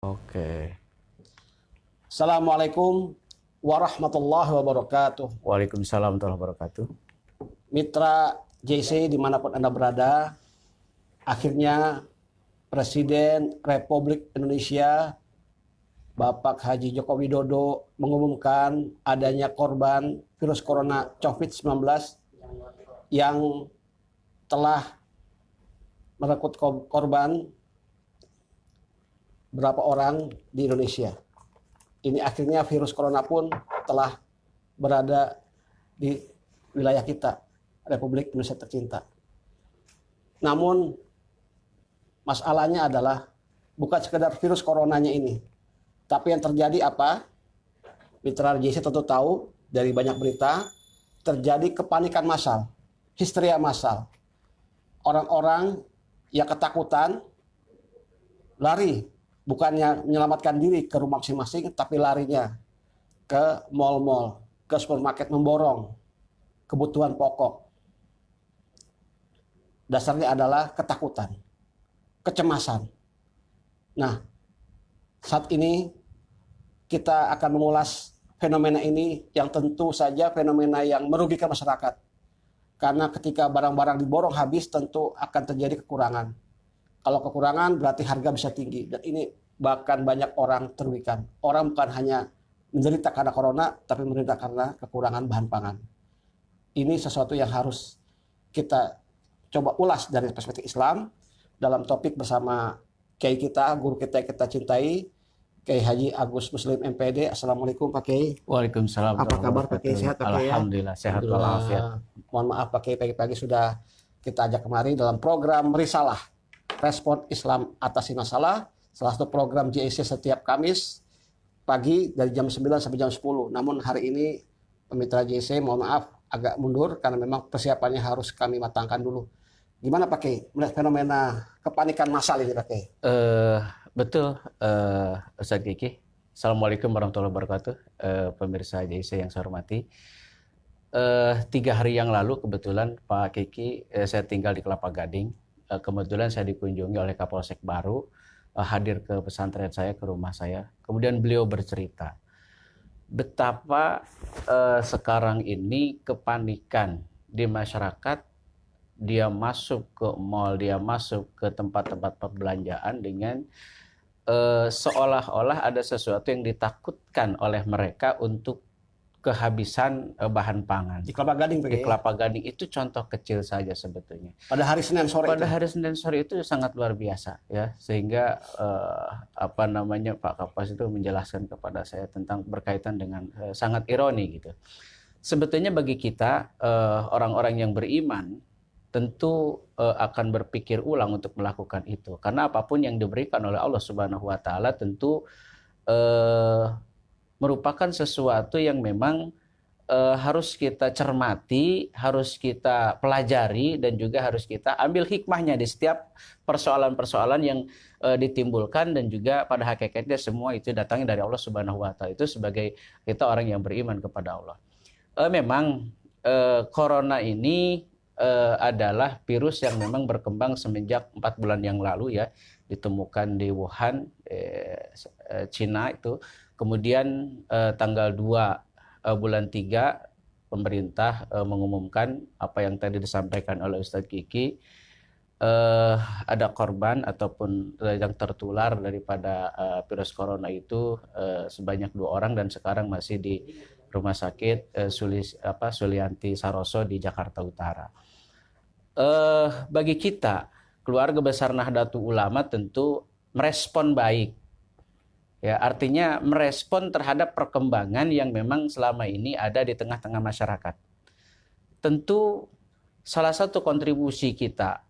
Oke. Assalamualaikum warahmatullahi wabarakatuh. Waalaikumsalam warahmatullahi wabarakatuh. Mitra JC dimanapun Anda berada, akhirnya Presiden Republik Indonesia Bapak Haji Joko Widodo mengumumkan adanya korban virus corona COVID-19 yang telah merekrut korban berapa orang di Indonesia. Ini akhirnya virus corona pun telah berada di wilayah kita, Republik Indonesia tercinta. Namun masalahnya adalah bukan sekedar virus coronanya ini, tapi yang terjadi apa? Mitra JC tentu tahu dari banyak berita, terjadi kepanikan massal, histeria massal. Orang-orang yang ketakutan lari, bukannya menyelamatkan diri ke rumah masing-masing, tapi larinya ke mal-mal, ke supermarket memborong kebutuhan pokok. Dasarnya adalah ketakutan, kecemasan. Nah, saat ini kita akan mengulas fenomena ini yang tentu saja fenomena yang merugikan masyarakat. Karena ketika barang-barang diborong habis tentu akan terjadi kekurangan. Kalau kekurangan berarti harga bisa tinggi. Dan ini bahkan banyak orang terugikan. Orang bukan hanya menderita karena corona, tapi menderita karena kekurangan bahan pangan. Ini sesuatu yang harus kita coba ulas dari perspektif Islam dalam topik bersama Kiai kita, guru kita yang kita cintai, Kiai Haji Agus Muslim MPD. Assalamualaikum Pak Kiai. Waalaikumsalam. Apa kabar Pak Kiai? Sehat Pak Kiai? Alhamdulillah sehat walafiat. Mohon maaf Pak Kiai, pagi-pagi sudah kita ajak kemari dalam program Risalah, Respon Islam Atasi Masalah, salah satu program JIC setiap Kamis pagi dari jam 9 sampai jam 10. Namun hari ini pemirsa JIC mohon maaf agak mundur karena memang persiapannya harus kami matangkan dulu. Gimana Pak Kiai melihat fenomena kepanikan massal ini Pak Kiai? Betul, Ustadz Kiki. Assalamualaikum warahmatullahi wabarakatuh. Pemirsa JIC yang saya hormati. 3 hari yang lalu kebetulan Pak Kiki, saya tinggal di Kelapa Gading. Kebetulan saya dikunjungi oleh Kapolsek baru, hadir ke pesantren saya, ke rumah saya. Kemudian beliau bercerita betapa sekarang ini kepanikan di masyarakat. Dia masuk ke mal, dia masuk ke tempat-tempat perbelanjaan dengan seolah-olah ada sesuatu yang ditakutkan oleh mereka untuk kehabisan bahan pangan. Di Kelapa Gading Pak Di Kiai? Kelapa Gading itu contoh kecil saja sebetulnya. Pada hari Senin sore Pada itu. hari Senin sore itu sangat luar biasa ya, sehingga Pak Kapas itu menjelaskan kepada saya tentang berkaitan dengan sangat ironi gitu. Sebetulnya bagi kita orang-orang yang beriman tentu akan berpikir ulang untuk melakukan itu, karena apapun yang diberikan oleh Allah Subhanahu wa taala tentu merupakan sesuatu yang memang harus kita cermati, harus kita pelajari, dan juga harus kita ambil hikmahnya di setiap persoalan-persoalan yang ditimbulkan, dan juga pada hakikatnya semua itu datangnya dari Allah Subhanahu wa taala. Itu sebagai kita orang yang beriman kepada Allah. Memang corona ini adalah virus yang memang berkembang semenjak 4 bulan yang lalu ya, ditemukan di Wuhan, Cina itu. Kemudian tanggal 2 bulan 3 pemerintah mengumumkan apa yang tadi disampaikan oleh Ustadz Kiki, ada korban ataupun yang tertular daripada virus corona itu sebanyak 2 orang, dan sekarang masih di Rumah Sakit Sulianti Saroso di Jakarta Utara. Bagi kita keluarga besar Nahdlatul Ulama tentu merespon baik. Ya, artinya merespon terhadap perkembangan yang memang selama ini ada di tengah-tengah masyarakat. Tentu salah satu kontribusi kita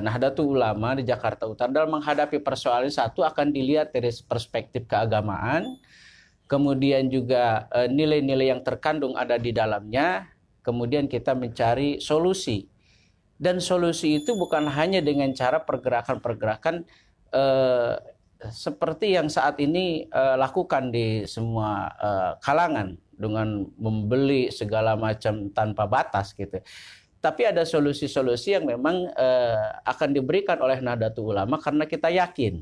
Nahdlatul Ulama di Jakarta Utara dalam menghadapi persoalan satu akan dilihat dari perspektif keagamaan, kemudian juga nilai-nilai yang terkandung ada di dalamnya, kemudian kita mencari solusi. Dan solusi itu bukan hanya dengan cara pergerakan-pergerakan seperti yang saat ini lakukan di semua kalangan dengan membeli segala macam tanpa batas gitu. Tapi ada solusi-solusi yang memang akan diberikan oleh Nahdlatul Ulama karena kita yakin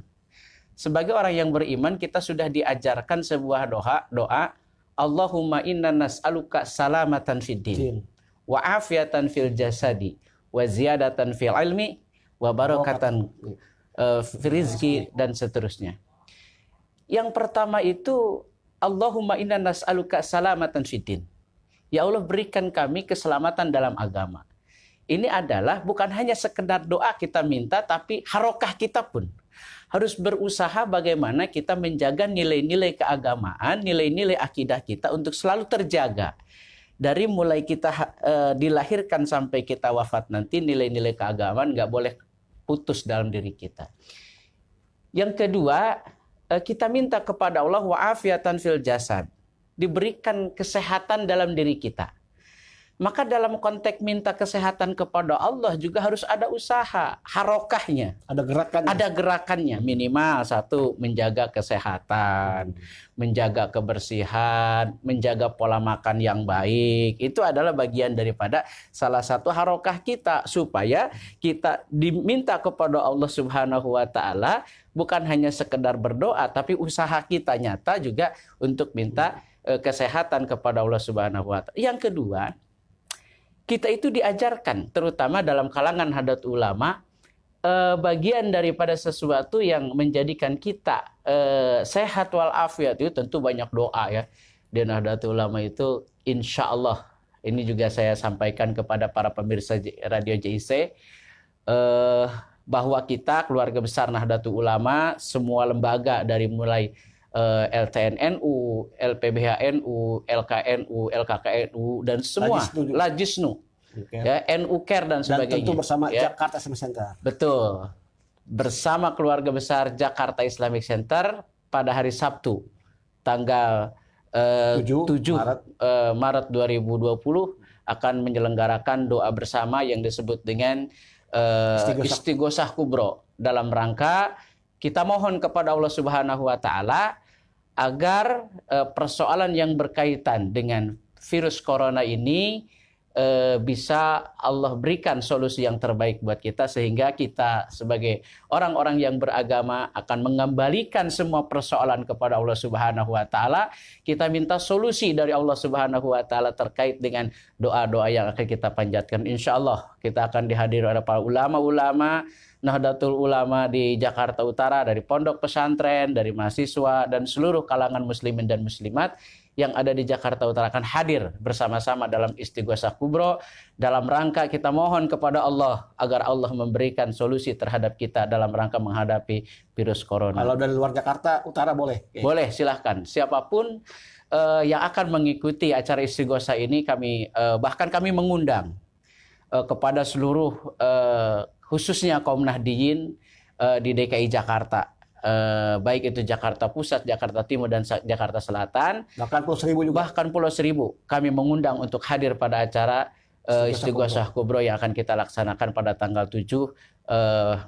sebagai orang yang beriman kita sudah diajarkan sebuah doa Allahumma inna nas'aluka salamatan fid din wa afiatan fil jasadi wa ziyadatan fil ilmi wa barakatan fil rizki dan seterusnya. Yang pertama itu Allahumma inna nas'aluka salamatan fid din. Ya Allah, berikan kami keselamatan dalam agama. Ini adalah bukan hanya sekedar doa kita minta, tapi harokah kita pun harus berusaha bagaimana kita menjaga nilai-nilai keagamaan, nilai-nilai akidah kita untuk selalu terjaga. Dari mulai kita dilahirkan sampai kita wafat nanti, nilai-nilai keagamaan nggak boleh putus dalam diri kita. Yang kedua, kita minta kepada Allah wa'afiatan fil jasad. Diberikan kesehatan dalam diri kita. Maka dalam konteks minta kesehatan kepada Allah juga harus ada usaha, harokahnya. Ada gerakannya. Minimal satu, menjaga kesehatan, menjaga kebersihan, menjaga pola makan yang baik. Itu adalah bagian daripada salah satu harokah kita. Supaya kita diminta kepada Allah Subhanahu wa Ta'ala bukan hanya sekedar berdoa, tapi usaha kita nyata juga untuk minta kesehatan kepada Allah Subhanahu wa Ta'ala. Yang kedua, kita itu diajarkan terutama dalam kalangan Nahdlatul Ulama bagian daripada sesuatu yang menjadikan kita sehat walafiat itu tentu banyak doa ya. Di Nahdlatul Ulama itu insya Allah, ini juga saya sampaikan kepada para pemirsa Radio JIC, bahwa kita keluarga besar Nahdlatul Ulama, semua lembaga dari mulai LTNNU, LPBHNU, LKNU, LKKNU dan semua Lajisnu, ya, NU Care dan sebagainya. Dan tentu bersama ya. Jakarta Islamic Center. Betul. Bersama keluarga besar Jakarta Islamic Center pada hari Sabtu tanggal 7 Maret 2020 akan menyelenggarakan doa bersama yang disebut dengan Istighosah Kubro, dalam rangka kita mohon kepada Allah Subhanahu wa Ta'ala agar persoalan yang berkaitan dengan virus corona ini bisa Allah berikan solusi yang terbaik buat kita, sehingga kita sebagai orang-orang yang beragama akan mengembalikan semua persoalan kepada Allah Subhanahu wa Ta'ala. Kita minta solusi dari Allah Subhanahu wa Ta'ala terkait dengan doa-doa yang akan kita panjatkan. Insya Allah kita akan dihadiri oleh para ulama-ulama Nahdlatul Ulama di Jakarta Utara, dari pondok pesantren, dari mahasiswa, dan seluruh kalangan muslimin dan muslimat yang ada di Jakarta Utara akan hadir bersama-sama dalam Istighosah Kubro dalam rangka kita mohon kepada Allah agar Allah memberikan solusi terhadap kita dalam rangka menghadapi virus corona. Kalau dari luar Jakarta Utara boleh? Boleh, silahkan. Siapapun yang akan mengikuti acara Istighosah ini, bahkan kami mengundang kepada seluruh khususnya kaum Nahdiyin di DKI Jakarta, baik itu Jakarta Pusat, Jakarta Timur, dan Jakarta Selatan. Bahkan Pulau Seribu juga. Bahkan Pulau Seribu kami mengundang untuk hadir pada acara Istighosah Kubro yang akan kita laksanakan pada tanggal 7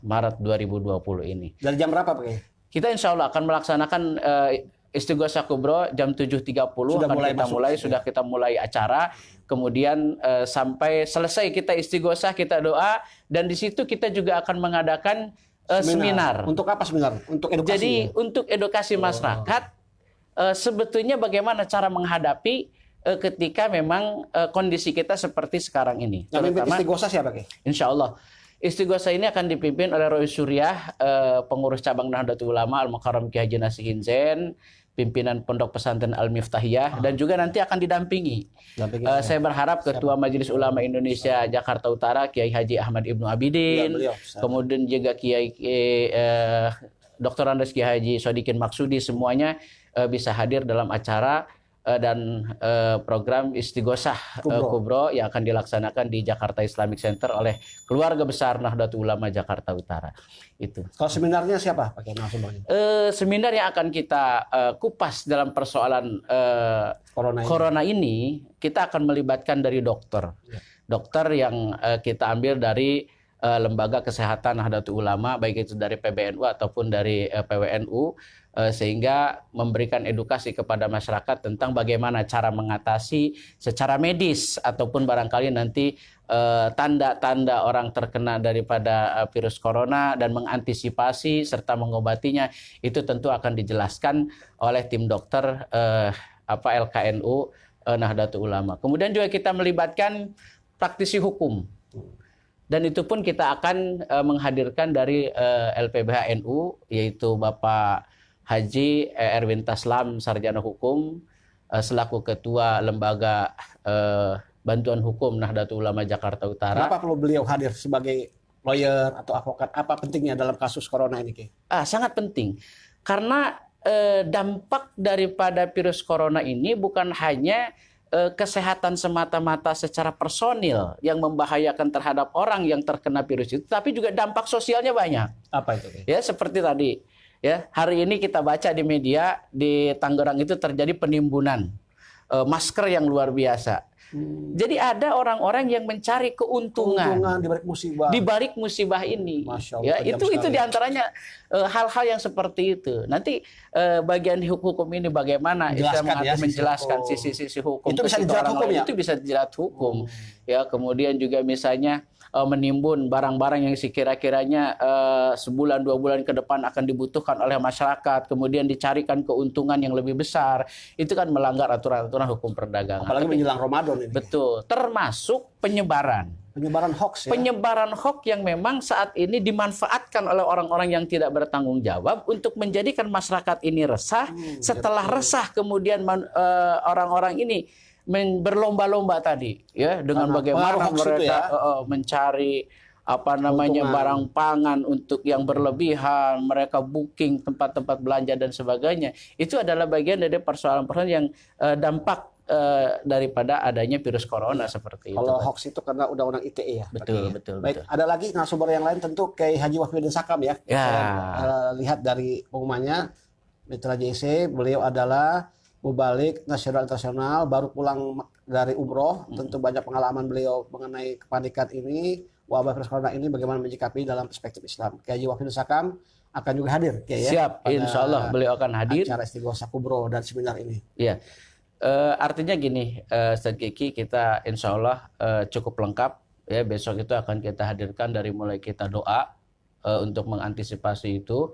Maret 2020 ini. Dari jam berapa Pak? Kita insya Allah akan melaksanakan Istighosah Kubro jam 7.30 sudah kita mulai acara. Kemudian sampai selesai kita istighoshah, kita doa, dan di situ kita juga akan mengadakan seminar. Untuk apa seminar? Untuk edukasi. Jadi untuk edukasi masyarakat sebetulnya bagaimana cara menghadapi ketika memang kondisi kita seperti sekarang ini. Yang mimpin istighoshah siapa, Ki? Insya Allah. Istighosah ini akan dipimpin oleh Roy Suryah, pengurus cabang Nahdlatul Ulama Al-Mukarram Ki Haji Nasihin Zain, pimpinan Pondok Pesantren Al-Miftahiyah, dan juga nanti akan didampingi. Saya berharap Ketua Majelis Ulama Indonesia Jakarta Utara Kiai Haji Ahmad Ibnu Abidin, kemudian juga Kiai Dr. Andes Kiai Haji Sodikin Maksudi, semuanya bisa hadir dalam acara dan program Istighosah Kubro yang akan dilaksanakan di Jakarta Islamic Center oleh keluarga besar Nahdlatul Ulama Jakarta Utara. Itu. Kalau seminarnya siapa pakai narasumbernya? Seminar yang akan kita kupas dalam persoalan corona ini, kita akan melibatkan dari dokter. Dokter yang kita ambil dari Lembaga Kesehatan Nahdlatul Ulama, baik itu dari PBNU ataupun dari PWNU, sehingga memberikan edukasi kepada masyarakat tentang bagaimana cara mengatasi secara medis ataupun barangkali nanti tanda-tanda orang terkena daripada virus corona dan mengantisipasi serta mengobatinya itu tentu akan dijelaskan oleh tim dokter LKNU Nahdlatul Ulama. Kemudian juga kita melibatkan praktisi hukum. Dan itu pun kita akan menghadirkan dari LPBH NU, yaitu Bapak Haji Erwin Taslam, Sarjana Hukum, selaku Ketua Lembaga Bantuan Hukum Nahdlatul Ulama Jakarta Utara. Kenapa perlu beliau hadir sebagai lawyer atau advokat? Apa pentingnya dalam kasus corona ini, Ki? Sangat penting. Karena dampak daripada virus corona ini bukan hanya kesehatan semata-mata secara personil yang membahayakan terhadap orang yang terkena virus itu, tapi juga dampak sosialnya banyak. Apa itu? Ya, seperti tadi, ya, hari ini kita baca di media di Tangerang itu terjadi penimbunan masker yang luar biasa. Jadi ada orang-orang yang mencari keuntungan di balik musibah ini. Ya, itu diantaranya hal-hal yang seperti itu. Nanti bagian hukum ini bagaimana menjelaskan sisi-sisi hukum. Itu bisa dijerat hukum ya? Itu bisa dijerat hukum. Ya, kemudian juga misalnya menimbun barang-barang yang sekira-kiranya sebulan 2 bulan ke depan akan dibutuhkan oleh masyarakat, kemudian dicarikan keuntungan yang lebih besar, itu kan melanggar aturan-aturan hukum perdagangan. Apalagi menjelang Ramadan ini. Betul, termasuk penyebaran hoax ya? Penyebaran hoax yang memang saat ini dimanfaatkan oleh orang-orang yang tidak bertanggung jawab untuk menjadikan masyarakat ini resah. Setelah resah kemudian orang-orang ini berlomba-lomba tadi, ya, dengan bagaimana mereka mencari barang pangan untuk yang berlebihan, mereka booking tempat-tempat belanja dan sebagainya. Itu adalah bagian dari persoalan-persoalan yang dampak daripada adanya virus corona seperti itu. Kalau hoax itu karena undang-undang ITE ya. Betul. Baik, ada lagi narasumber yang lain tentu Kiai Haji Wahidin Sakam ya. Lihat dari pengumumannya Mitra JC, beliau adalah mubalik nasional internasional, baru pulang dari umroh, tentu banyak pengalaman beliau mengenai kepanikan ini, wabah virus corona ini, bagaimana menyikapi dalam perspektif Islam. Kiai Haji Wahidin Sakam akan juga hadir, ya. Siap, insya Allah beliau akan hadir. Acara Istighosa Kubro dan seminar ini. Iya, artinya gini, Ustaz Kiki, kita insya Allah cukup lengkap. Ya, besok itu akan kita hadirkan dari mulai kita doa untuk mengantisipasi itu.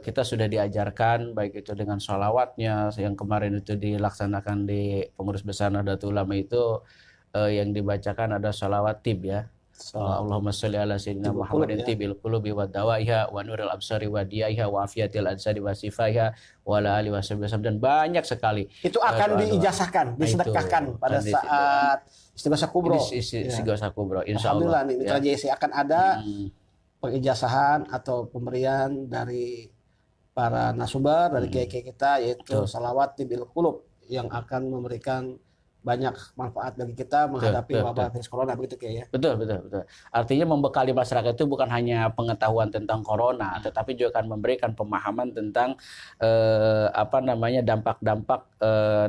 Kita sudah diajarkan baik itu dengan sholawatnya yang kemarin itu dilaksanakan di pengurus besar Nahdlatul Ulama itu, yang dibacakan ada sholawat tib ya. Allahumma sholli ala sayyidina Muhammadin tibil qulubi wa dawaiha wa nuril absari wa diyaiha wa afiyatil ansari wa sifaiha wa ala alihi wasallam, dan banyak sekali. Itu akan diijazahkan, disedekahkan pada saat Istighosa Kubro. Istighosa Kubro, insya Allah. Alhamdulillah nih Mitra JC akan ada pengijazahan atau pemberian dari para narasumber dari kiai-kiai kita, yaitu salawat tibil qulub yang akan memberikan banyak manfaat bagi kita menghadapi wabah virus corona, begitu Kiai ya. Betul. Artinya membekali masyarakat itu bukan hanya pengetahuan tentang corona, tetapi juga akan memberikan pemahaman tentang dampak-dampak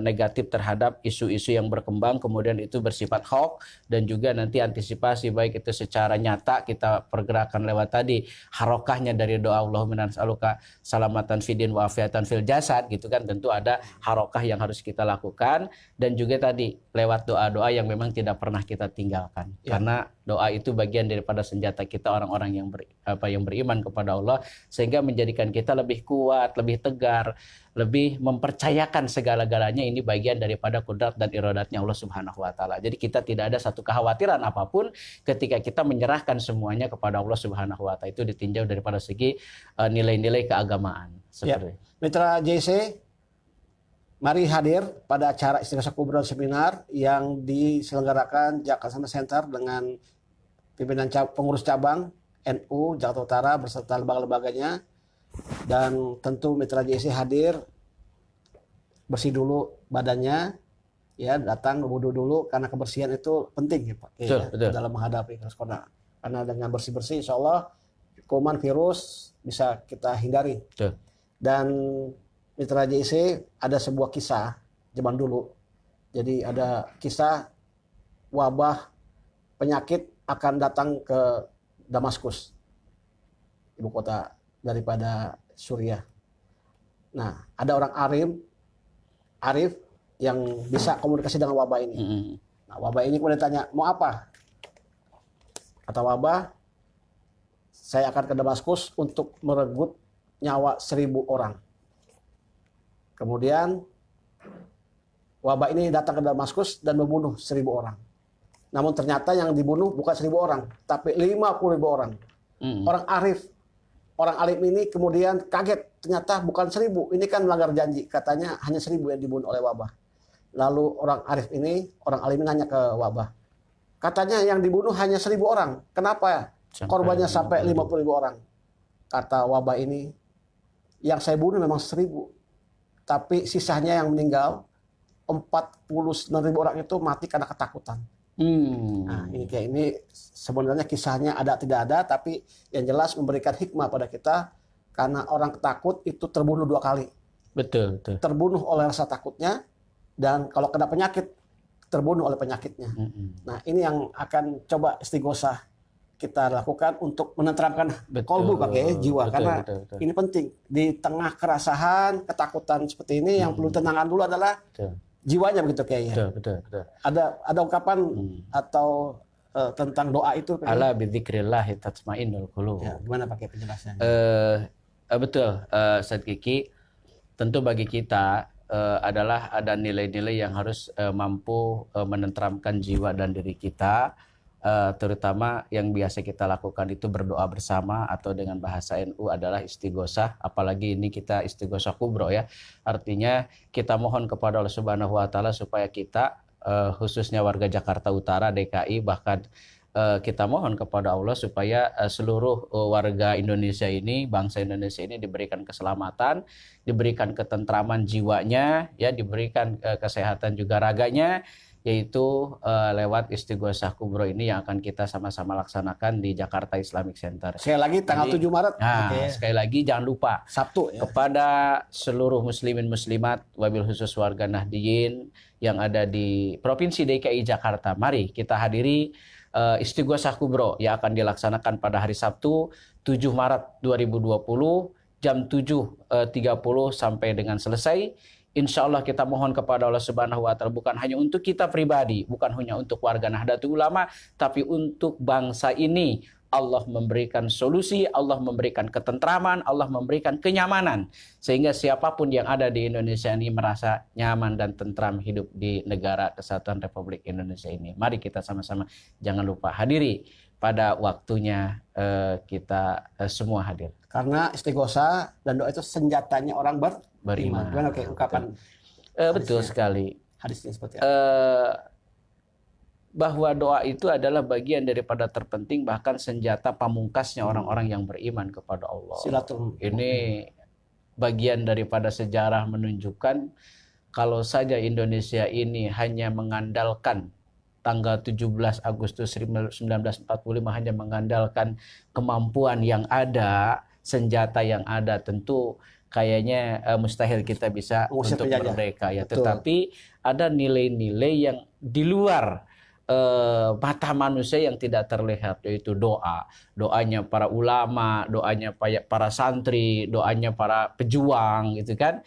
negatif terhadap isu-isu yang berkembang, kemudian itu bersifat hoax, dan juga nanti antisipasi baik itu secara nyata kita pergerakan lewat tadi harokahnya dari doa Allahumma nas'aluka salamatan fidin wa afiatan fil jasad, gitu kan, tentu ada harokah yang harus kita lakukan, dan juga tadi lewat doa-doa yang memang tidak pernah kita tinggalkan, karena doa itu bagian daripada senjata kita orang-orang yang beriman kepada Allah, sehingga menjadikan kita lebih kuat, lebih tegar, lebih mempercayakan segala-galanya ini bagian daripada kudrat dan iradatnya Allah Subhanahu wa taala. Jadi kita tidak ada satu kekhawatiran apapun ketika kita menyerahkan semuanya kepada Allah Subhanahu wa taala. Itu ditinjau daripada segi nilai-nilai keagamaan. Seperti Mitra JC, mari hadir pada acara Istighosa Kubro seminar yang diselenggarakan Jakarta Center dengan pimpinan pengurus cabang NU Jakarta Utara beserta lembaga-lembaganya, dan tentu Mitra JC hadir, bersih dulu badannya, ya, datang wudhu dulu karena kebersihan itu penting ya Pak, betul. Dalam menghadapi virus corona. Karena dengan bersih-bersih insya Allah kuman virus bisa kita hindari. Betul. Dan Mitra JC ada sebuah kisah zaman dulu. Jadi ada kisah wabah penyakit akan datang ke Damaskus, ibu kota daripada Suriah. Nah, ada orang arif yang bisa komunikasi dengan wabah ini. Nah, wabah ini kemudian tanya, mau apa? Kata wabah, saya akan ke Damaskus untuk merenggut nyawa 1.000 orang. Kemudian wabah ini datang ke Damaskus dan membunuh 1.000 orang. Namun ternyata yang dibunuh bukan 1.000 orang, tapi 50.000 orang. Orang arif, orang alim ini kemudian kaget, ternyata bukan 1.000, ini kan melanggar janji. Katanya hanya 1.000 yang dibunuh oleh wabah. Lalu orang arif ini, orang alim ini nanya ke wabah, katanya yang dibunuh hanya 1.000 orang, kenapa korbannya sampai 50.000 orang? Kata wabah ini, yang saya bunuh memang 1.000, tapi sisanya yang meninggal 49.000 orang itu mati karena ketakutan. Nah, ini sebenarnya kisahnya ada tidak ada, tapi yang jelas memberikan hikmah pada kita, karena orang takut itu terbunuh 2 kali. Betul. Terbunuh oleh rasa takutnya, dan kalau kena penyakit terbunuh oleh penyakitnya. Nah, ini yang akan coba istighosah kita lakukan untuk menenteramkan kolbu, pakai jiwa, karena ini penting di tengah kerasahan, ketakutan seperti ini. Yang perlu tenangan dulu adalah jiwanya, begitu kayaknya. Betul. Ada ungkapan atau tentang doa itu. Ala bidzikrillah tatmainnul qulub. Ya, gimana pakai penjelasannya? Betul, Ustaz Kiki. Tentu bagi kita adalah ada nilai-nilai yang harus mampu menenteramkan jiwa dan diri kita. Terutama yang biasa kita lakukan itu berdoa bersama, atau dengan bahasa NU adalah istighosah. Apalagi ini kita istighosah kubro ya, artinya kita mohon kepada Allah Subhanahu wa taala supaya kita khususnya warga Jakarta Utara, DKI, bahkan kita mohon kepada Allah supaya seluruh warga Indonesia ini, bangsa Indonesia ini diberikan keselamatan, diberikan ketentraman jiwanya, ya, diberikan kesehatan juga raganya, yaitu lewat istighosah kubro ini yang akan kita sama-sama laksanakan di Jakarta Islamic Center. Sekali lagi tanggal 7 Maret. Sekali lagi jangan lupa Sabtu ya. Kepada seluruh muslimin muslimat, wabil khusus warga Nahdiyin yang ada di Provinsi DKI Jakarta, mari kita hadiri istighosah kubro yang akan dilaksanakan pada hari Sabtu 7 Maret 2020 jam 7.30 sampai dengan selesai. Insya Allah kita mohon kepada Allah Subhanahu wa taala bukan hanya untuk kita pribadi, bukan hanya untuk warga Nahdlatul Ulama, tapi untuk bangsa ini. Allah memberikan solusi, Allah memberikan ketentraman, Allah memberikan kenyamanan, sehingga siapapun yang ada di Indonesia ini merasa nyaman dan tentram hidup di negara Kesatuan Republik Indonesia ini. Mari kita sama-sama jangan lupa hadiri pada waktunya, kita semua hadir. Karena istighosah dan doa itu senjatanya orang beriman. Gimana kayak ungkapan? Betul sekali. Hadisnya seperti apa? Bahwa doa itu adalah bagian daripada terpenting, bahkan senjata pamungkasnya orang-orang yang beriman kepada Allah. Silaturahmi. Ini bagian daripada sejarah menunjukkan kalau saja Indonesia ini hanya mengandalkan tanggal 17 Agustus 1945 hanya mengandalkan kemampuan yang ada, senjata yang ada, tentu kayaknya mustahil kita bisa untuk merdeka ya. Tetapi ada nilai-nilai yang di luar mata manusia yang tidak terlihat, yaitu doanya para ulama, doanya para santri, doanya para pejuang, gitu kan.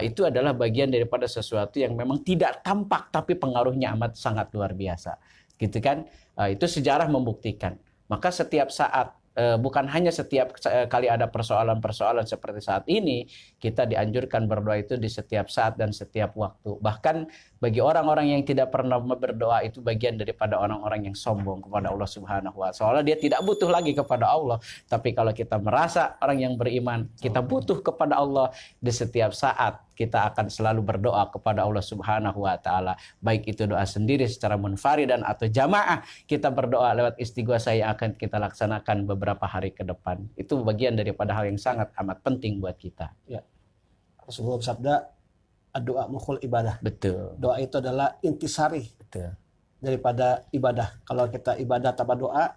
Itu adalah bagian daripada sesuatu yang memang tidak tampak tapi pengaruhnya amat sangat luar biasa, gitu kan. Itu sejarah membuktikan. Maka setiap saat, bukan hanya setiap kali ada persoalan-persoalan seperti saat ini, kita dianjurkan berdoa itu di setiap saat dan setiap waktu. Bahkan bagi orang-orang yang tidak pernah berdoa, itu bagian daripada orang-orang yang sombong kepada Allah Subhanahu wa taala. Soalnya dia tidak butuh lagi kepada Allah. Tapi kalau kita merasa orang yang beriman, kita butuh kepada Allah, di setiap saat kita akan selalu berdoa kepada Allah Subhanahu wa taala. Baik itu doa sendiri secara munfaridan atau jamaah, kita berdoa lewat istighosah yang akan kita laksanakan beberapa hari ke depan. Itu bagian daripada hal yang sangat amat penting buat kita. Ya. Rasulullah bersabda, doa mukhul ibadah. Betul. Doa itu adalah intisari. Betul. Daripada ibadah. Kalau kita ibadah tanpa doa,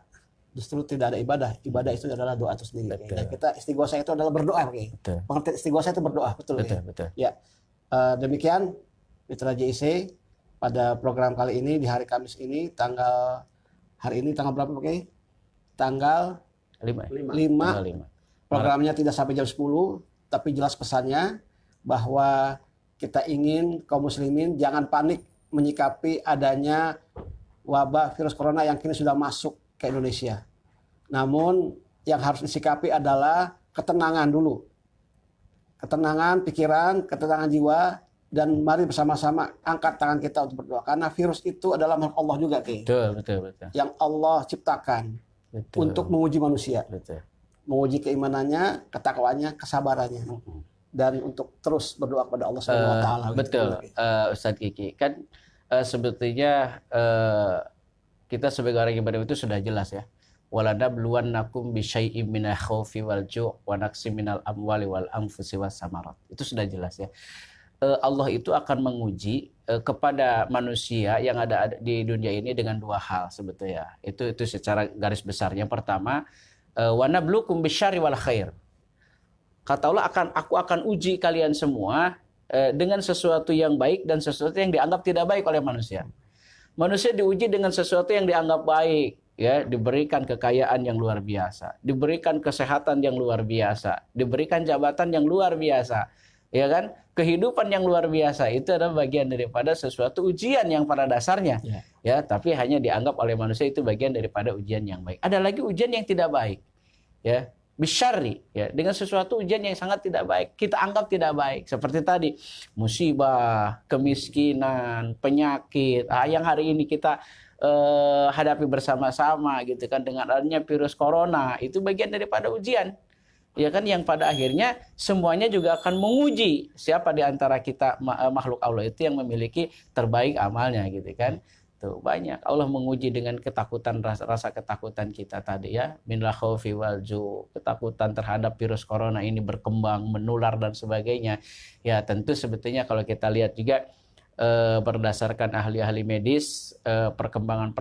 justru tidak ada ibadah. Ibadah itu adalah doa itu sendiri. Betul. Dan kita istighosah itu adalah berdoa. Pengertian istighosah itu berdoa. Betul. Betul. Ya. Demikian Mitra JIC pada program kali ini di hari Kamis ini, hari ini tanggal berapa? Tanggal 5. Programnya tidak sampai jam 10, tapi jelas pesannya bahwa kita ingin kaum muslimin jangan panik menyikapi adanya wabah virus corona yang kini sudah masuk ke Indonesia. Namun yang harus disikapi adalah ketenangan dulu. Ketenangan pikiran, ketenangan jiwa, dan mari bersama-sama angkat tangan kita untuk berdoa. Karena virus itu adalah makhluk Allah juga, Ki. Betul. Yang Allah ciptakan untuk menguji manusia. Betul. Menguji keimanannya, ketakwaannya, kesabarannya. Dan untuk terus berdoa kepada Allah Subhanahu wa taala. Betul, Ustadz Kiki. Kan sebetulnya kita sebagai orang yang beriman itu sudah jelas ya. Walanabluwannakum bisyai'im minal khaufi wal ju' wa naqsim minal amwali wal anfusi was samarat. Itu sudah jelas ya. Allah itu akan menguji kepada manusia yang ada di dunia ini dengan dua hal sebetulnya. Itu secara garis besar. Yang pertama, wa nabluukum bisyarri wal khair. Kata Allah aku akan uji kalian semua dengan sesuatu yang baik dan sesuatu yang dianggap tidak baik oleh manusia. Manusia diuji dengan sesuatu yang dianggap baik. Ya, diberikan kekayaan yang luar biasa, diberikan kesehatan yang luar biasa, diberikan jabatan yang luar biasa, ya kan? Kehidupan yang luar biasa itu adalah bagian daripada sesuatu ujian yang pada dasarnya, ya. Tapi hanya dianggap oleh manusia itu bagian daripada ujian yang baik. Ada lagi ujian yang tidak baik, ya, bisyarri, ya, dengan sesuatu ujian yang sangat tidak baik, kita anggap tidak baik. Seperti tadi, musibah, kemiskinan, penyakit, yang hari ini kita hadapi bersama-sama gitu kan, dengan adanya virus corona, itu bagian daripada ujian, ya kan, yang pada akhirnya semuanya juga akan menguji siapa di antara kita makhluk Allah itu yang memiliki terbaik amalnya gitu kan. Tuh banyak Allah menguji dengan ketakutan, rasa ketakutan kita tadi ya, minal khaufi wal ju', ketakutan terhadap virus corona ini berkembang, menular dan sebagainya. Ya tentu sebetulnya kalau kita lihat juga berdasarkan ahli-ahli medis, perkembangan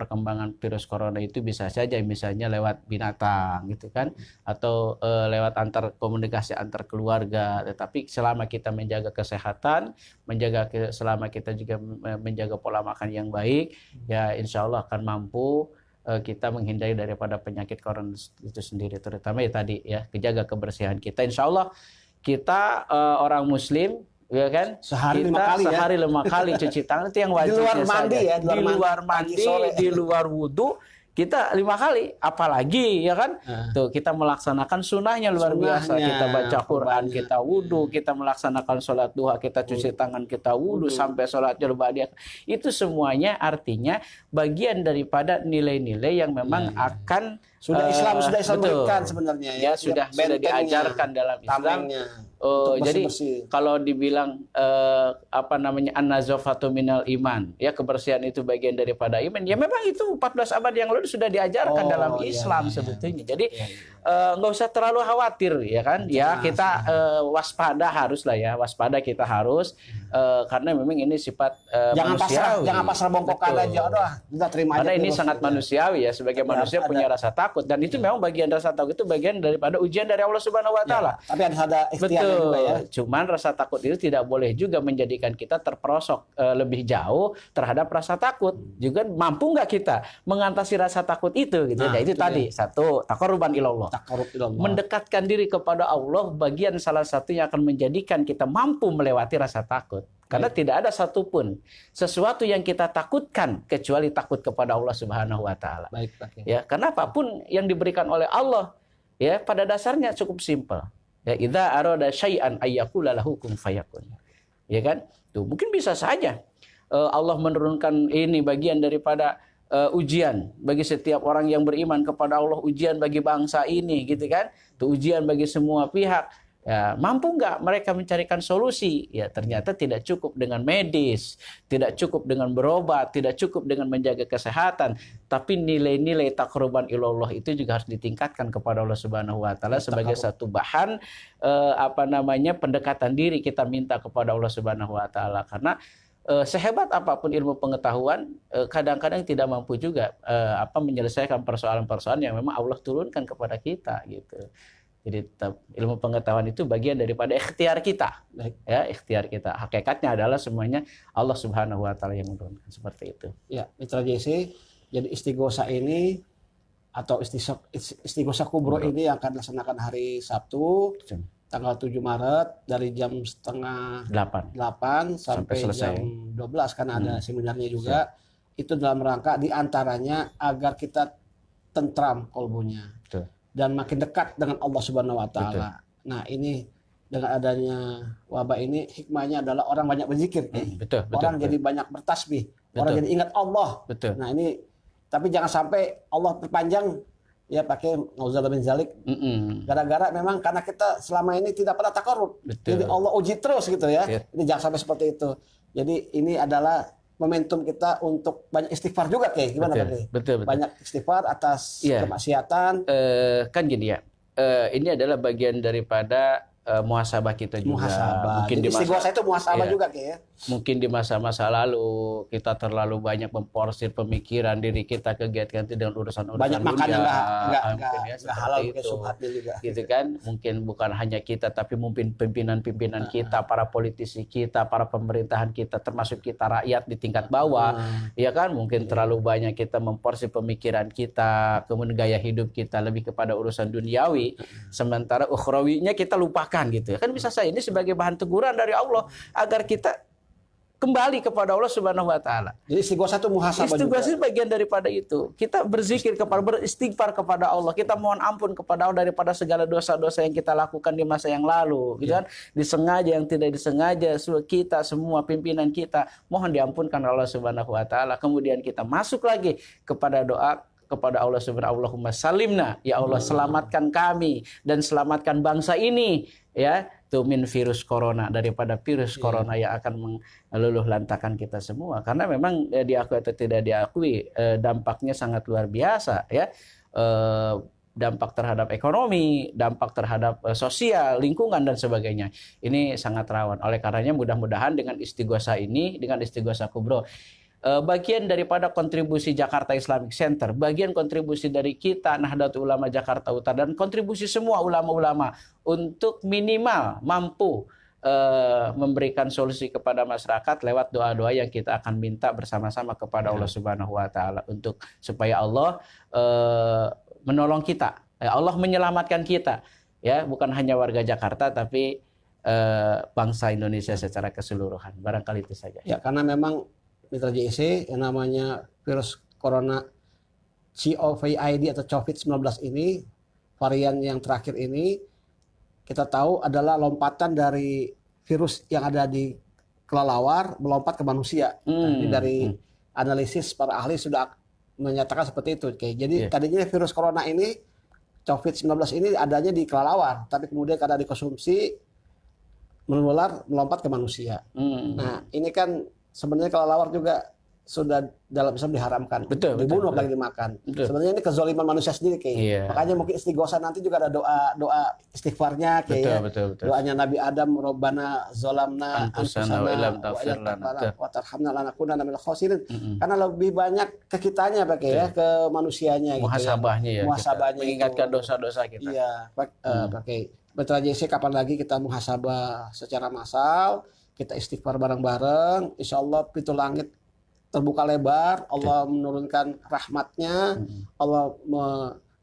virus corona itu bisa saja misalnya lewat binatang gitu kan, atau lewat komunikasi antar keluarga. Tetapi selama kita menjaga kesehatan, selama kita juga menjaga pola makan yang baik, ya insya Allah akan mampu kita menghindari daripada penyakit corona itu sendiri. Terutama ya tadi ya, menjaga kebersihan kita. Insya Allah kita orang Muslim, ya kan, sehari kita 5 kali 5 kali cuci tangan, itu yang wajib. Di luar mandi saja. Ya, di luar mandi, di luar wudhu kita 5 kali, apalagi ya kan. Tuh kita melaksanakan sunnahnya luar biasa. Kita baca Quran, kita wudhu, kita melaksanakan sholat duha, kita cuci tangan, kita wudhu sampai sholat ba'diyah. Itu semuanya artinya bagian daripada nilai-nilai yang memang akan Islam betul, berikan sebenarnya ya, sudah diajarkan dalam Islam. Jadi kalau dibilang an-nazafatu minal iman, ya kebersihan itu bagian daripada iman, ya memang itu 14 abad yang lalu sudah diajarkan dalam Islam sebetulnya. Jadi nggak usah terlalu khawatir ya kan. Ya kita waspada haruslah ya, waspada kita harus, karena memang ini sifat manusiawi. Jangan pasrah bongkokan aja, kita terima aja. Karena ini sangat manusiawi ya, sebagai manusia punya rasa takut, dan itu memang bagian rasa takut itu bagian daripada ujian dari Allah Subhanahu wa taala. Tapi ada ikhtiar juga ya. Cuman rasa takut itu tidak boleh juga menjadikan kita terperosok lebih jauh terhadap rasa takut. Juga mampu nggak kita mengatasi rasa takut itu gitu. Nah, itu tadi satu, taqarruban ilallah. Mendekatkan diri kepada Allah bagian salah satu yang akan menjadikan kita mampu melewati rasa takut. Karena tidak ada satupun sesuatu yang kita takutkan kecuali takut kepada Allah Subhanahu wa taala. Ya, karena apapun yang diberikan oleh Allah ya pada dasarnya cukup simpel. Ya, idza arada syai'an ayyaqula lahu kun fayakun. Ya kan? Tuh, mungkin bisa saja Allah menurunkan ini bagian daripada ujian bagi setiap orang yang beriman kepada Allah, ujian bagi bangsa ini gitu kan. Tuh, ujian bagi semua pihak. Ya, mampu nggak mereka mencarikan solusi? Ya, ternyata tidak cukup dengan medis, tidak cukup dengan berobat, tidak cukup dengan menjaga kesehatan, tapi nilai-nilai taqarruban ilallah itu juga harus ditingkatkan kepada Allah Subhanahu wa taala sebagai satu bahan pendekatan diri kita minta kepada Allah Subhanahu wa taala. Karena sehebat apapun ilmu pengetahuan, kadang-kadang tidak mampu juga menyelesaikan persoalan-persoalan yang memang Allah turunkan kepada kita gitu. Jadi ilmu pengetahuan itu bagian daripada ikhtiar kita. Ya, ikhtiar kita. Hakikatnya adalah semuanya Allah Subhanahu wa taala yang menurunkan, seperti itu. Ya, Mitra JC, jadi istighosa ini atau istighosa kubro ini yang akan dilaksanakan hari Sabtu. tanggal 7 Maret dari jam setengah 8 sampai selesai. jam 12 karena ada seminarnya juga. Itu dalam rangka diantaranya agar kita tentram kolbunya Betul. dan makin dekat dengan Allah Subhanahu Wa Taala. Nah ini dengan adanya wabah ini hikmahnya adalah orang banyak berzikir, Betul, orang betul. jadi banyak bertasbih, orang jadi ingat Allah. Betul. Nah ini tapi jangan sampai Allah perpanjang ya pakai nauzubillah min zalik. Gara-gara memang karena kita selama ini tidak pernah takarrub. Betul. Jadi Allah uji terus gitu ya. Iya. Ini jangan sampai seperti itu. Jadi ini adalah momentum kita untuk banyak istighfar juga kayak gimana Betul, Pak Kiai? betul. Banyak istighfar atas Iya. kemaksiatan. Kan gini ya, ini adalah bagian daripada muhasabah kita juga. Muhasabah. Mungkin Jadi istighosah itu muhasabah Iya. juga kayak ya. Mungkin di masa-masa lalu kita terlalu banyak memporsir pemikiran diri kita kegiatan dengan urusan-urusan Banyak makan yang dunia. enggak Mungkin ya, halal seperti kayak itu. subhatnya juga. Gitu kan, mungkin bukan hanya kita tapi mungkin pimpinan-pimpinan kita, para politisi kita, para pemerintahan kita, termasuk kita rakyat di tingkat bawah, ya kan, mungkin terlalu banyak kita memporsir pemikiran kita, kemudian gaya hidup kita lebih kepada urusan duniawi, sementara ukhrawinya kita lupakan gitu ya. Kan bisa saya ini sebagai bahan teguran dari Allah agar kita kembali kepada Allah Subhanahu wa taala. Jadi istighosah itu muhasabah Istighfar juga. itu bagian daripada itu. Kita berzikir kepada, beristighfar kepada Allah. Kita mohon ampun kepada Allah daripada segala dosa-dosa yang kita lakukan di masa yang lalu, gitu kan? Disengaja yang tidak disengaja, kita semua pimpinan kita mohon diampunkan Allah Subhanahu wa taala. Kemudian kita masuk lagi kepada doa kepada Allah Subhanahu wa taala, Allahumma salimna, ya Allah selamatkan kami dan selamatkan bangsa ini ya tuh min virus corona, daripada virus corona yang akan meluluh lantakan kita semua, karena memang diakui atau tidak diakui dampaknya sangat luar biasa ya. Dampak terhadap ekonomi, dampak terhadap sosial, lingkungan dan sebagainya. Ini sangat rawan. Oleh karenanya mudah-mudahan dengan istighosah ini, dengan istighosah kubro, bagian daripada kontribusi Jakarta Islamic Center, bagian kontribusi dari kita Nahdlatul Ulama Jakarta Utara, dan kontribusi semua ulama-ulama untuk minimal mampu memberikan solusi kepada masyarakat lewat doa-doa yang kita akan minta bersama-sama kepada Allah Subhanahu wa taala untuk supaya Allah menolong kita, Allah menyelamatkan kita ya, bukan hanya warga Jakarta tapi bangsa Indonesia secara keseluruhan. Barangkali itu saja. Ya, karena memang Mitra JEC yang namanya virus corona COVID atau COVID-19 ini, varian yang terakhir ini, kita tahu adalah lompatan dari virus yang ada di kelelawar melompat ke manusia. Ini dari analisis para ahli sudah menyatakan seperti itu. Oke. Jadi tadinya virus corona ini, COVID-19 ini adanya di kelelawar, tapi kemudian karena dikonsumsi menular melompat ke manusia. Nah, ini kan sebenarnya kelelawar juga sudah dalam Islam diharamkan, dibunuh apalagi dimakan. Sebenarnya ini kezaliman manusia sendiri kayak. Makanya mungkin istighosah nanti juga ada doa istighfarnya kayak. Doanya Nabi Adam, Rabbana zalamna anfusana wa illam taghfir lana wa tarhamna lanakunanna minal khasirin. Karena lebih banyak ke kitanya pakai ya, ke manusianya gitu. Muhasabahnya ya. Muhasabahnya mengingatkan dosa-dosa kita. Iya, pakai. Mitra JC kapan lagi kita muhasabah secara massal, kita istighfar bareng-bareng, insya Allah pintu langit terbuka lebar, Allah menurunkan rahmatnya, Allah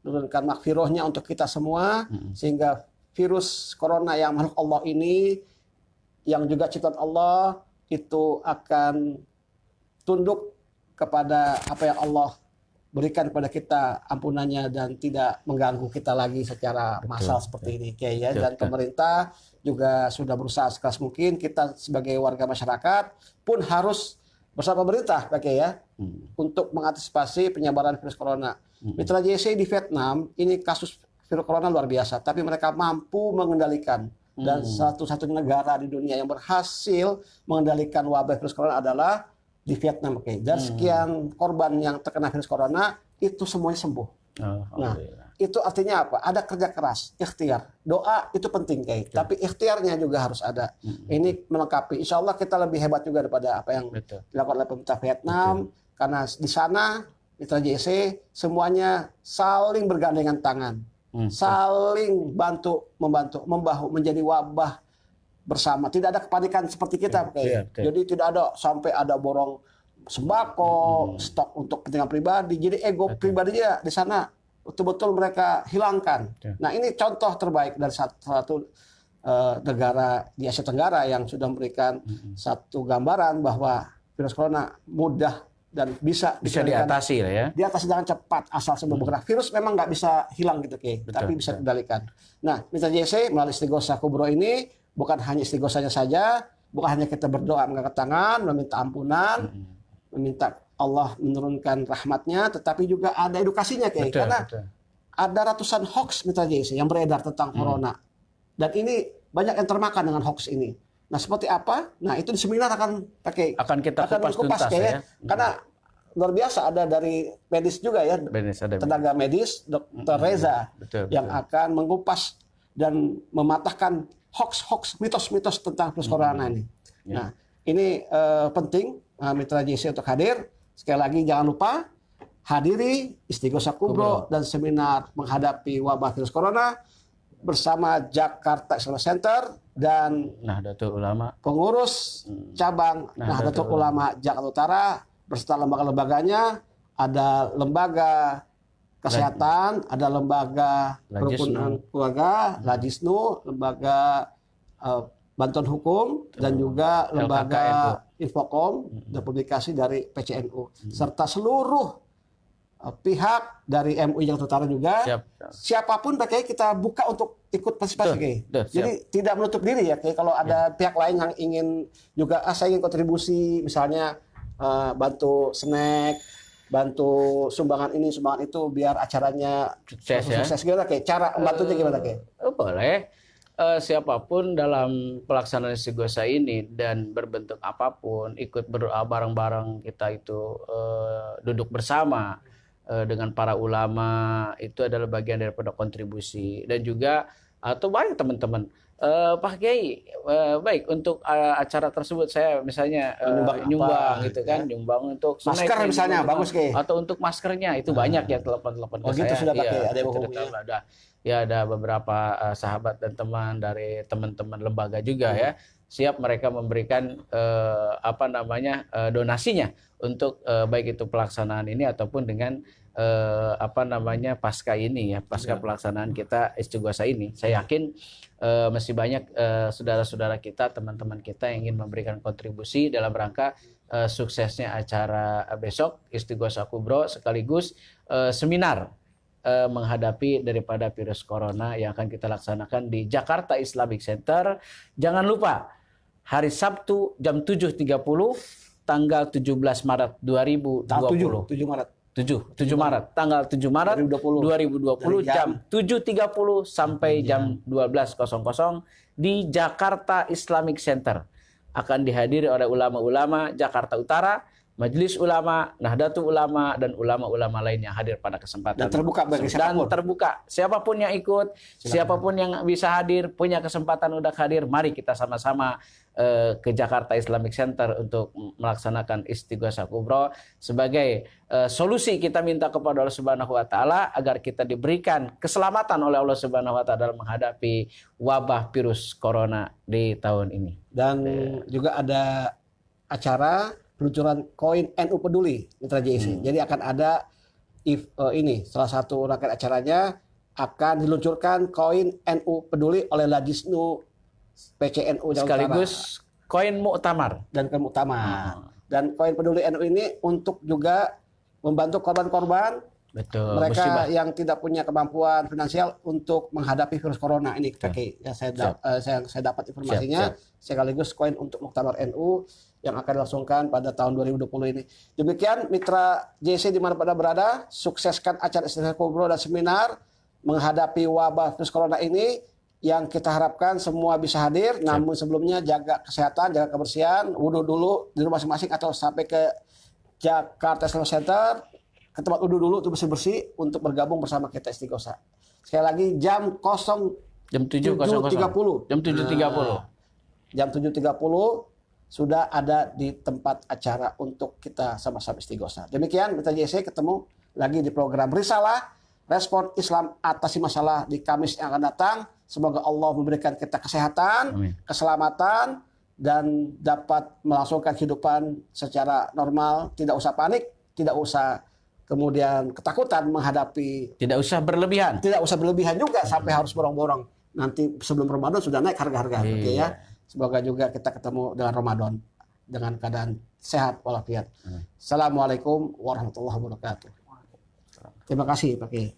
menurunkan maghfirahnya untuk kita semua, sehingga virus corona yang makhluk Allah ini, yang juga ciptaan Allah, itu akan tunduk kepada apa yang Allah berikan kepada kita ampunannya dan tidak mengganggu kita lagi secara massal seperti ini, ya. Dan pemerintah juga sudah berusaha sekeras mungkin. Kita sebagai warga masyarakat pun harus bersama pemerintah, ya, untuk mengantisipasi penyebaran virus corona. Mitra JC di Vietnam ini kasus virus corona luar biasa, tapi mereka mampu mengendalikan. Dan satu-satunya negara di dunia yang berhasil mengendalikan wabah virus corona adalah di Vietnam. Dan sekian korban yang terkena virus corona itu semuanya sembuh. Nah, itu artinya apa? Ada kerja keras, ikhtiar. Doa itu penting tapi ikhtiarnya juga harus ada. Ini melengkapi. Insya Allah kita lebih hebat juga daripada apa yang dilakukan oleh pemerintah Vietnam. Karena di sana Mitra JEC semuanya saling bergandengan tangan, saling membantu, membahu, menjadi wabah bersama. Tidak ada kepanikan seperti kita. Jadi tidak ada sampai ada borong sembako, stok untuk kepentingan pribadi. Jadi ego pribadinya di sana betul-betul mereka hilangkan. Nah, ini contoh terbaik dari satu negara di Asia Tenggara yang sudah memberikan satu gambaran bahwa virus corona mudah dan bisa dikendalikan, diatasi lah ya. diatasi dengan cepat asal sebelum bergerak. Virus memang nggak bisa hilang gitu, tapi bisa dikendalikan. Nah, Mitra JC melalui Istighosah Kubro ini bukan hanya istighosahnya saja, bukan hanya kita berdoa mengangkat tangan, meminta ampunan, meminta Allah menurunkan rahmatnya, tetapi juga ada edukasinya, karena ada ratusan hoax Mitra JC yang beredar tentang corona. Dan ini banyak yang termakan dengan hoax ini. Nah, seperti apa? Nah, itu di seminar akan kita kupas tuntas ya. Karena luar biasa ada dari medis juga ya. Tenaga medis Dr. Reza yang akan mengupas dan mematahkan hoax-hoax, mitos-mitos tentang virus corona ini. Nah, ini penting Mitra JC untuk hadir. Sekali lagi jangan lupa hadiri Istighosah Kubro dan seminar menghadapi wabah virus corona bersama Jakarta Islamic Center dan Nahdlatul Ulama, pengurus cabang Nahdlatul Ulama Jakarta Utara beserta lembaga-lembaganya. Ada lembaga kesehatan, ada lembaga kerukunan keluarga, Lajisnu, lembaga bantuan hukum, dan juga lembaga Infokom dan publikasi dari PCNU, serta seluruh pihak dari MUI Jakarta Utara juga. Siapapun kita buka untuk ikut partisipasi. Jadi tidak menutup diri ya, kalau ada pihak lain yang ingin juga saya ingin kontribusi, misalnya bantu snack, bantu sumbangan ini sumbangan itu biar acaranya sukses gimana cara membantunya gimana boleh. Siapapun dalam pelaksanaan istighosah ini dan berbentuk apapun ikut berdoa bareng-bareng, kita itu duduk bersama dengan para ulama, itu adalah bagian daripada kontribusi. Dan juga atau banyak teman-teman Pak Kiai, baik untuk acara tersebut saya misalnya nyumbang gitu kan, nyumbang untuk masker misalnya bagus atau untuk maskernya itu banyak ya telepon-telepon ke gitu saya. Sudah ada ada beberapa sahabat dan teman dari teman-teman lembaga juga ya, siap mereka memberikan donasinya untuk baik itu pelaksanaan ini ataupun dengan pasca ini ya, pasca pelaksanaan kita istighosah ini. Saya yakin masih banyak saudara-saudara kita, teman-teman kita yang ingin memberikan kontribusi dalam rangka suksesnya acara besok Istighosah Kubro sekaligus seminar menghadapi daripada virus corona yang akan kita laksanakan di Jakarta Islamic Center. Jangan lupa hari Sabtu jam 7.30 tanggal 17 Maret 2020. 7 Maret, tanggal 7 Maret 2020 jam 7.30 sampai jam 12.00 di Jakarta Islamic Center. Akan dihadiri oleh ulama-ulama Jakarta Utara, Majelis Ulama, Nahdlatul Ulama, dan ulama-ulama lain yang hadir pada kesempatan. Dan terbuka bagi siapapun. Dan terbuka. Siapapun yang ikut, siapapun yang bisa hadir, punya kesempatan untuk hadir, mari kita sama-sama ke Jakarta Islamic Center untuk melaksanakan Istighosah Kubro sebagai solusi kita minta kepada Allah Subhanahu wa taala agar kita diberikan keselamatan oleh Allah Subhanahu wa taala dalam menghadapi wabah virus corona di tahun ini. Dan juga ada acara peluncuran koin NU Peduli Mitra JC. Jadi akan ada ini salah satu rangkaian acaranya akan diluncurkan koin NU Peduli oleh Lajisnu PCNU sekaligus koin muktamar dan dan koin Peduli NU ini untuk juga membantu korban-korban mereka musibah yang tidak punya kemampuan finansial untuk menghadapi virus corona ini. Yang saya dapat informasinya sekaligus koin untuk muktamar NU yang akan dilangsungkan pada tahun 2020 ini. Demikian Mitra JC di mana pada berada, sukseskan acara Istighosah Kubro dan seminar menghadapi wabah virus corona ini yang kita harapkan semua bisa hadir. Namun sebelumnya jaga kesehatan, jaga kebersihan, wudhu dulu di rumah masing-masing atau sampai ke Jakarta Islamic Center ke tempat wudhu dulu untuk bersih-bersih untuk bergabung bersama kita istighosah. Sekali lagi jam 7.30. Jam 7.30 sudah ada di tempat acara untuk kita sama-sama istighosah. Demikian Mitra JC, ketemu lagi di program Risalah, Respon Islam Atasi Masalah di Kamis yang akan datang. Semoga Allah memberikan kita kesehatan, keselamatan, dan dapat melangsungkan kehidupan secara normal. Tidak usah panik, tidak usah kemudian ketakutan menghadapi. Tidak usah berlebihan. Tidak usah berlebihan juga sampai harus borong-borong nanti sebelum Ramadan sudah naik harga-harga Pak Kiai ya. Semoga juga kita ketemu dengan Ramadan dengan keadaan sehat walafiat. Assalamualaikum warahmatullahi wabarakatuh. Terima kasih Pak Kiai.